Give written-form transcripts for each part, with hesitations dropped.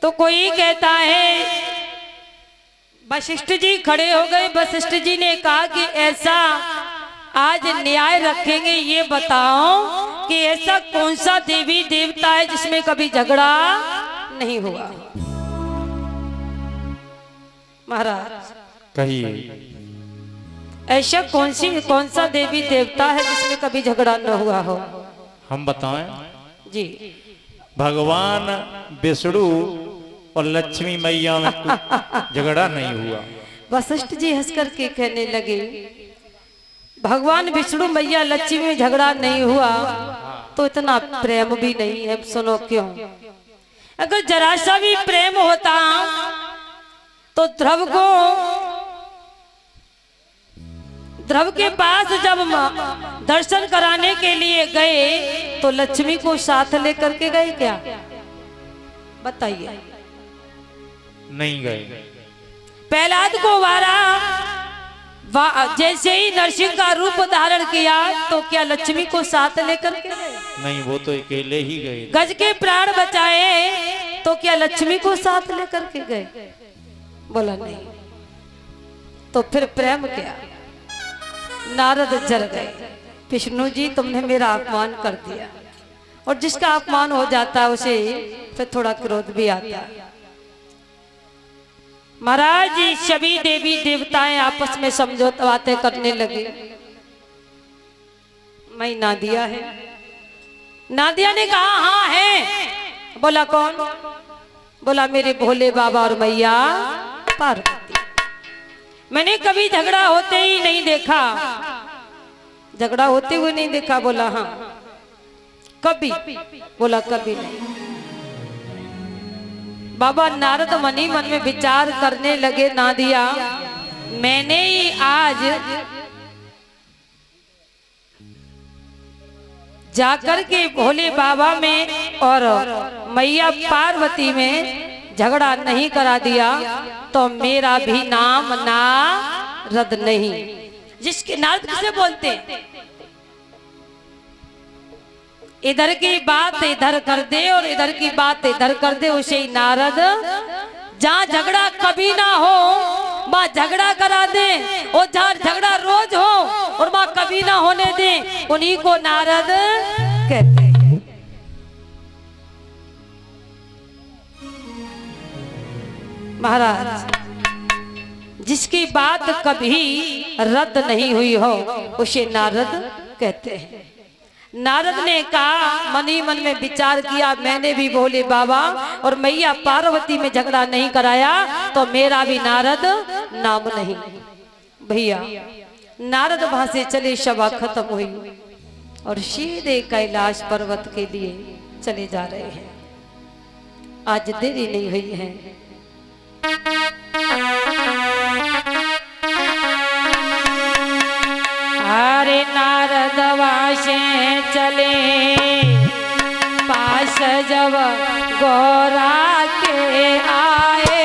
तो कोई कहता है, वशिष्ठ जी खड़े हो गए। वशिष्ठ जी ने कहा कि ऐसा आज न्याय रखेंगे, ये बताओ कि ऐसा कौन सा देवी देवता है जिसमें कभी झगड़ा नहीं हुआ। महाराज कहिए। ऐसा कौन सा देवी देवता है जिसमें कभी झगड़ा न हुआ हो। हम बताएं। जी। भगवान विष्णु और लक्ष्मी मैया में कुछ झगड़ा नहीं हुआ। वशिष्ठ जी हंस करके कहने लगे, भगवान विष्णु मैया लक्ष्मी में झगड़ा नहीं हुआ तो इतना प्रेम भी नहीं है। सुनो क्यों। अगर जरा सा भी प्रेम होता तो ध्रुव के पास जब दर्शन कराने के लिए गए तो लक्ष्मी को साथ लेकर के गए क्या? बताइए। नहीं गए। प्रहलाद को वारा जैसे ही नरसिंह का रूप धारण किया तो क्या लक्ष्मी को साथ लेकर के गए? नहीं, वो तो अकेले ही गए। गज के प्राण बचाए तो क्या लक्ष्मी को साथ लेकर के गए? बोला नहीं। तो फिर प्रेम क्या? नारद जल गए, विष्णु जी तुमने मेरा अपमान कर दिया। और जिसका अपमान हो जाता है उसे फिर थोड़ा क्रोध भी आता है। महाराज जी सभी देवी देवताएं आपस में समझौता बातें करने लगे। मैं नादिया है। नादिया ने कहा हाँ है। बोला कौन? बोला मेरे भोले बाबा और मैया पार्वती। मैंने कभी झगड़ा होते ही नहीं देखा। झगड़ा होते हुए नहीं देखा। बोला हाँ। कभी? बोला कभी नहीं। बाबा नारद मनी मन में विचार करने लगे, नादिया मैंने ही आज जाकर के भोले बाबा में और मैया पार्वती में झगड़ा नहीं करा दिया तो मेरा भी नाम नारद नहीं। जिसके नारद किसे बोलते हैं? इधर की बात इधर कर दे और इधर की बात इधर कर दे, उसे ही नारद। जहाँ झगड़ा कभी ना हो वहाँ झगड़ा करा दे, और जहाँ झगड़ा रोज हो और वहाँ कभी ना होने दे, उन्हीं को नारद कहते हैं। महाराज जिसकी बात कभी रद्द नहीं हुई हो उसे नारद कहते हैं। नारद ने कहा, मनी मन में विचार किया, मैंने भी भोले बाबा और मैया पार्वती में झगड़ा नहीं कराया तो मेरा भी नारद नाम नहीं। भैया नारद वहां से चले, सभा खत्म हुई और सीधे कैलाश पर्वत के लिए चले जा रहे हैं। आज देरी नहीं हुई है। हरे नारद वासे चले पास जब गौरा के आए,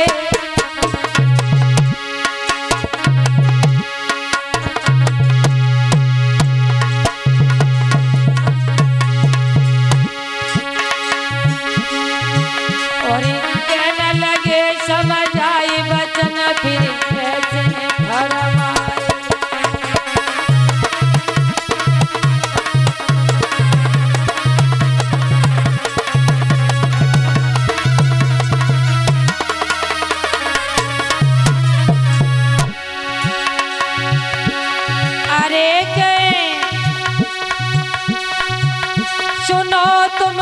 और कहने लगे समझ आई वचन फिर कैसे फरमाए। सुनो तुम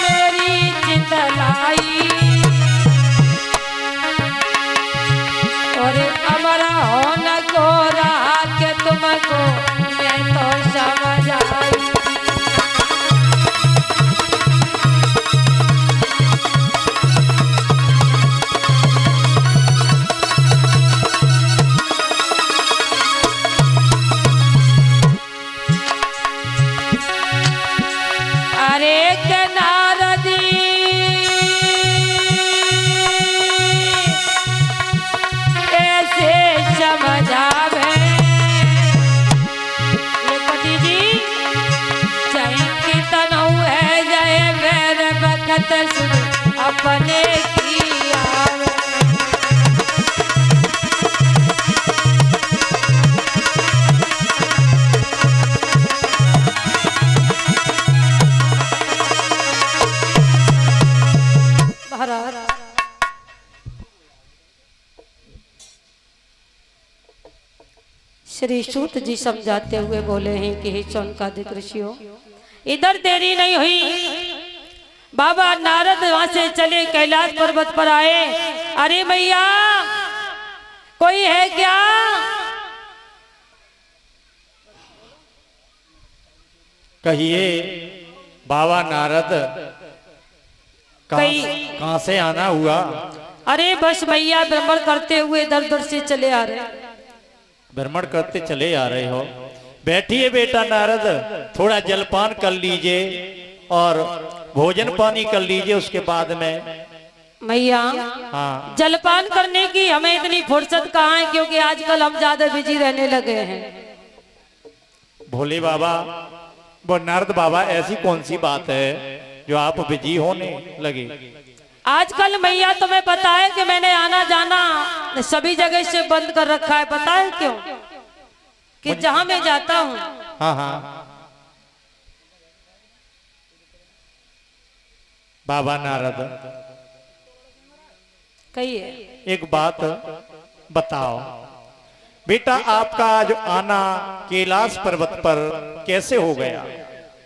मेरी चितलाई और अमरा हो न गोरा के तुमको मैं तो समझ आई। श्री सूत जी समझाते हुए बोले हैं कि हे शौनकादिक ऋषियों, इधर देरी नहीं हुई। बाबा नारद वहां से चले, कैलाश पर्वत पर आए। अरे मैया कोई है क्या? कहिए बाबा नारद, कहां से आना हुआ? अरे बस मैया भ्रमण करते हुए दर दर से चले आ रहे। भ्रमण करते चले आ रहे हो? बैठिए बेटा नारद, थोड़ा जलपान कर लीजिए और भोजन पानी कर लीजिए, उसके बाद में। मैया हाँ, जलपान करने की हमें इतनी फुर्सत कहाँ है, क्योंकि आजकल हम ज्यादा बिजी रहने लगे हैं। भोले बाबा, वो नारद बाबा, ऐसी कौन सी बात है जो आप बिजी होने लगे? आजकल मैया तुम्हें पता है कि मैंने आना जाना सभी जगह से बंद कर रखा है। पता है क्यों? कि जहां मैं जाता हूँ। हाँ हाँ बाबा नारद, कहिए। एक बात बताओ बेटा, आपका जो आना कैलाश पर्वत पर कैसे हो गया?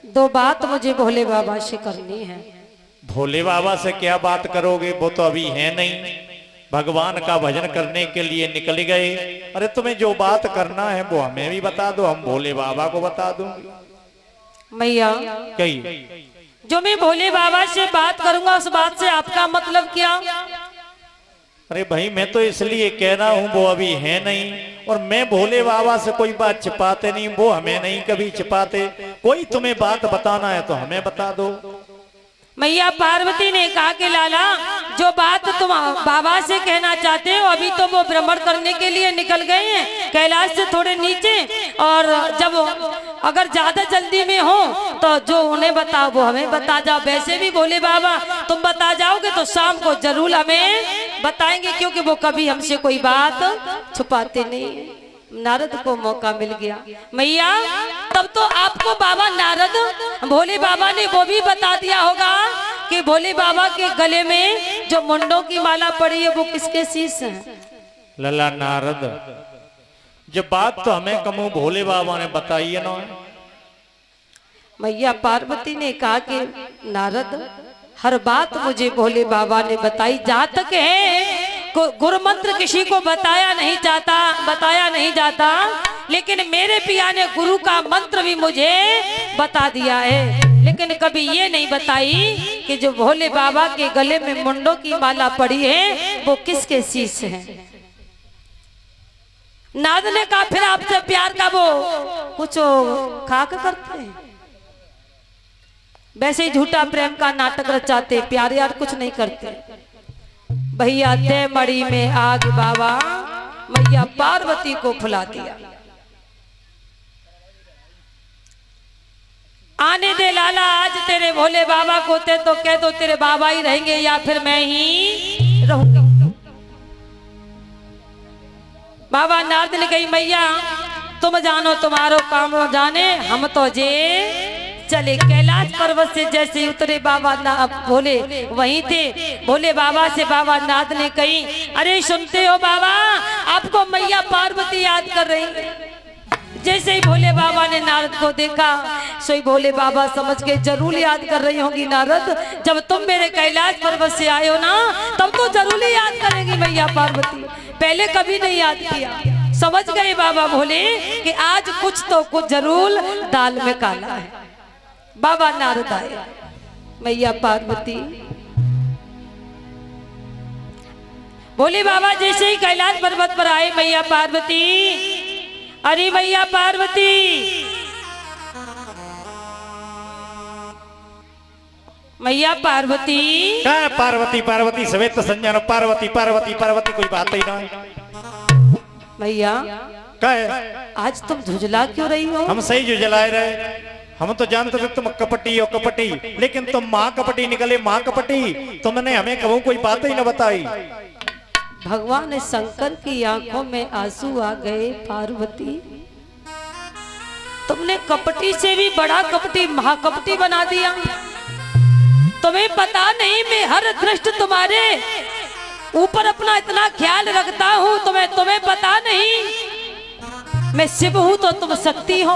दो बात मुझे भोले बाबा से करनी है। भोले बाबा से क्या बात करोगे? वो तो अभी है नहीं, भगवान का भजन करने के लिए निकल गए। अरे तुम्हें जो बात करना है वो हमें भी बता दो, हम भोले बाबा को बता दूंगी। मैया कही जो मैं भोले बाबा से बात करूंगा उस बात से आपका मतलब क्या? अरे भाई, मैं तो इसलिए कह रहा हूँ वो अभी है नहीं, और मैं भोले बाबा से कोई बात छिपाते नहीं, वो हमें नहीं कभी छिपाते। कोई तुम्हें बात बताना है तो हमें बता दो। मैया पार्वती ने कहा कि लाला, जो बात तुम बाबा से कहना चाहते हो, अभी तो वो भ्रमण करने के लिए निकल गए हैं कैलाश से थोड़े नीचे, और जब अगर ज्यादा जल्दी में हो तो जो उन्हें बताओ वो हमें बता जाओ। वैसे भी भोले बाबा तुम बता जाओगे तो शाम को जरूर हमें बताएंगे, क्योंकि वो कभी हमसे कोई बात छुपाते नहीं। नारद को मौका मिल गया। मैया तब तो आपको बाबा नारद, भोले बाबा ने वो भी बता दिया होगा कि भोले बाबा के गले में जो मुंडों की माला पड़ी है वो किसके शीश है? लला नारद, जब बात तो हमें कमो भोले बाबा ने बताई है ना। मैया पार्वती ने कहा कि नारद, हर बात मुझे भोले बाबा ने बताई। जहाँ तक है गुरु मंत्र किसी को बताया नहीं जाता, लेकिन मेरे पिया ने गुरु का मंत्र भी मुझे बता दिया है। लेकिन कभी ये नहीं बताई कि जो भोले बाबा के गले में मुंडों की माला पड़ी है वो किसके शीश है। नारद ने कहा फिर आपसे प्यार का वो कुछ खाक करते हैं, वैसे ही झूठा प्रेम का नाटक रचाते, प्यार यार कुछ नहीं करते। भैया दे मड़ी में आग बाबा, मैया पार्वती को फुला दिया। आने दे लाला, आज तेरे भोले बाबा को तो कह दो तेरे बाबा ही रहेंगे या फिर मैं ही रहूंगी। बाबा नारद ने कही मैया तुम जानो तुम्हारो काम जाने, हम तो जे चले। कैलाश पर्वत से जैसे उतरे बाबा भोले वहीं थे। भोले बाबा से बाबा नारद ने कही अरे सुनते हो बाबा, आपको मैया पार्वती याद कर रही। जैसे ही भोले बाबा ने नारद को देखा, सोई भोले बाबा समझ के जरूर याद कर रही होंगी नारद, जब तुम मेरे कैलाश पर्वत से आए हो ना तब तो जरूर याद करेंगी मैया पार्वती, पहले कभी नहीं याद किया। समझ गए बाबा भोले कि आज कुछ तो कुछ जरूर दाल में काला है। बाबा नारद आए, मैया पार्वती, भोले बाबा जैसे ही कैलाश पर्वत पर आए, मैया पार्वती, अरे मैया पार्वती, मैया पार्वती, क्या है पार्वती पार्वती सवेत संजन पार्वती पार्वती पार्वती, कोई बात ही ना। मैया क्या है? आज तुम झुझला क्यों रही हो? हम सही झुझलाए रहे, हम तो जानते थे तुम कपटी हो कपटी, लेकिन तुम माँ कपटी निकले, माँ कपटी। तुमने हमें कभी कोई बात ही न बताई। भगवान शंकर की आंखों में आंसू आ गए। पार्वती तुमने कपटी से भी बड़ा कपटी महाकपटी बना दिया। तुम्हें पता नहीं मैं हर दृष्ट तुम्हारे ऊपर अपना इतना ख्याल रखता हूँ, तुम्हें पता नहीं। मैं शिव हूं तो तुम शक्ति हो,